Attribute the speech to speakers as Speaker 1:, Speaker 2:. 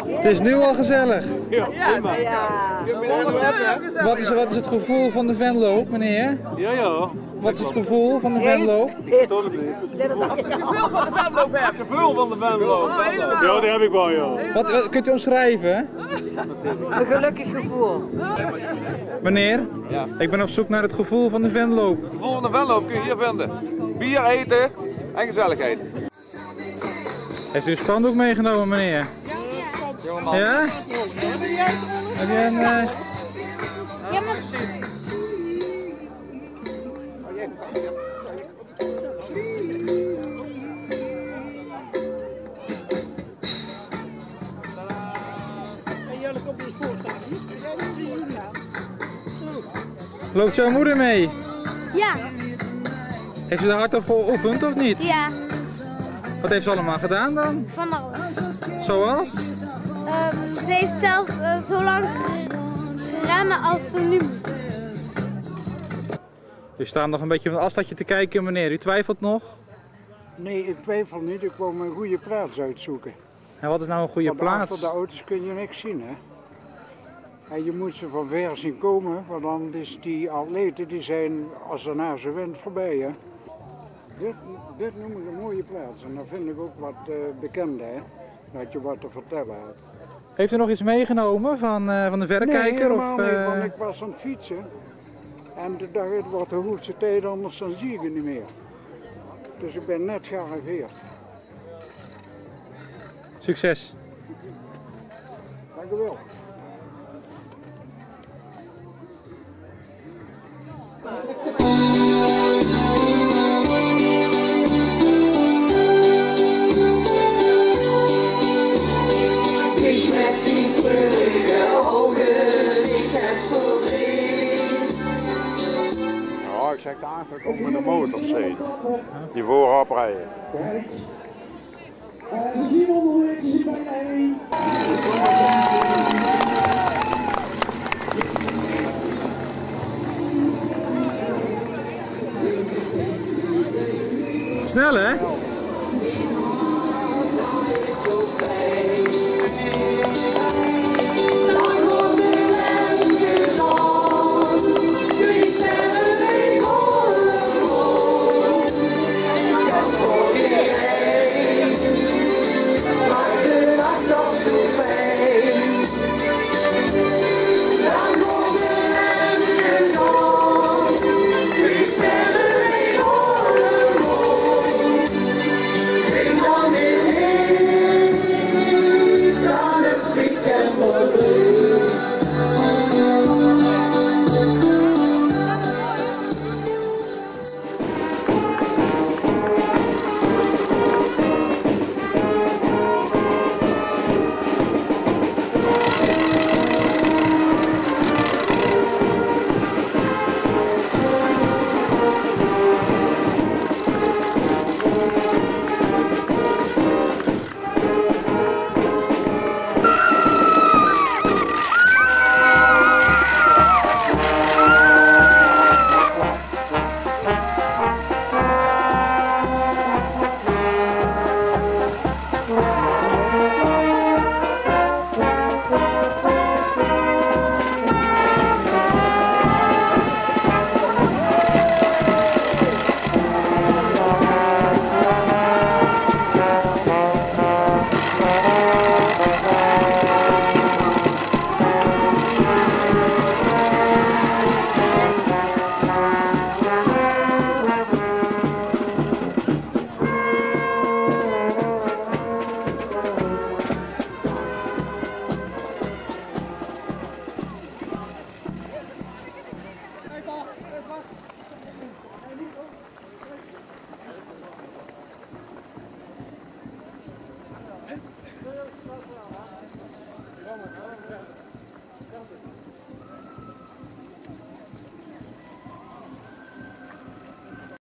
Speaker 1: Het is nu al gezellig.
Speaker 2: Ja.
Speaker 1: Wat is het gevoel van de Venlo, meneer?
Speaker 2: Ja.
Speaker 1: Wat is het gevoel van de Venlo?
Speaker 2: Gevoel van de Venlo, Bert. Gevoel van de Venlo. Ja, die heb ik wel, ja.
Speaker 1: Wat kunt u omschrijven?
Speaker 3: Een gelukkig gevoel.
Speaker 1: Meneer, ik ben op zoek naar het gevoel van de Venlo.
Speaker 4: Het gevoel van de Venlo kun je hier vinden. Bier eten en gezelligheid.
Speaker 1: Heeft u een spandoek meegenomen, meneer?
Speaker 4: Jongeman.
Speaker 1: Ja? Heb je een...
Speaker 5: Ja, maar...
Speaker 1: Loopt jouw moeder mee?
Speaker 5: Ja.
Speaker 1: Heeft ze er hard op geoefend of niet?
Speaker 5: Ja.
Speaker 1: Wat heeft ze allemaal gedaan dan?
Speaker 5: Van alles.
Speaker 1: Zoals?
Speaker 5: Ze heeft zelf zo lang rennen als ze nu moet.
Speaker 1: U staat nog een beetje op een afstandje te kijken, meneer. U twijfelt nog?
Speaker 6: Nee, ik twijfel niet. Ik wou mijn goede plaats uitzoeken.
Speaker 1: En wat is nou een goede
Speaker 6: Want
Speaker 1: plaats?
Speaker 6: achter de auto's kun je niks zien, hè. En je moet ze van ver zien komen, want dan is die atleten die zijn als er naar ze wint voorbij, hè. Dit noem ik een mooie plaats en dan vind ik ook wat bekend, hè. Dat je wat te vertellen hebt.
Speaker 1: Heeft u nog iets meegenomen van de verrekijker?
Speaker 6: Nee, helemaal
Speaker 1: of,
Speaker 6: niet, want ik was aan het fietsen. En toen dacht ik, het wordt de hoogste tijd, anders dan zie ik het niet meer. Dus ik ben net gearriveerd.
Speaker 1: Succes!
Speaker 6: Dank u wel.
Speaker 7: Ik met die treurige ogen, ik heb verdriet.
Speaker 2: Ja, ik zeg eigenlijk ook met de motor zitten. Die voorop rijden.
Speaker 1: Snel hè?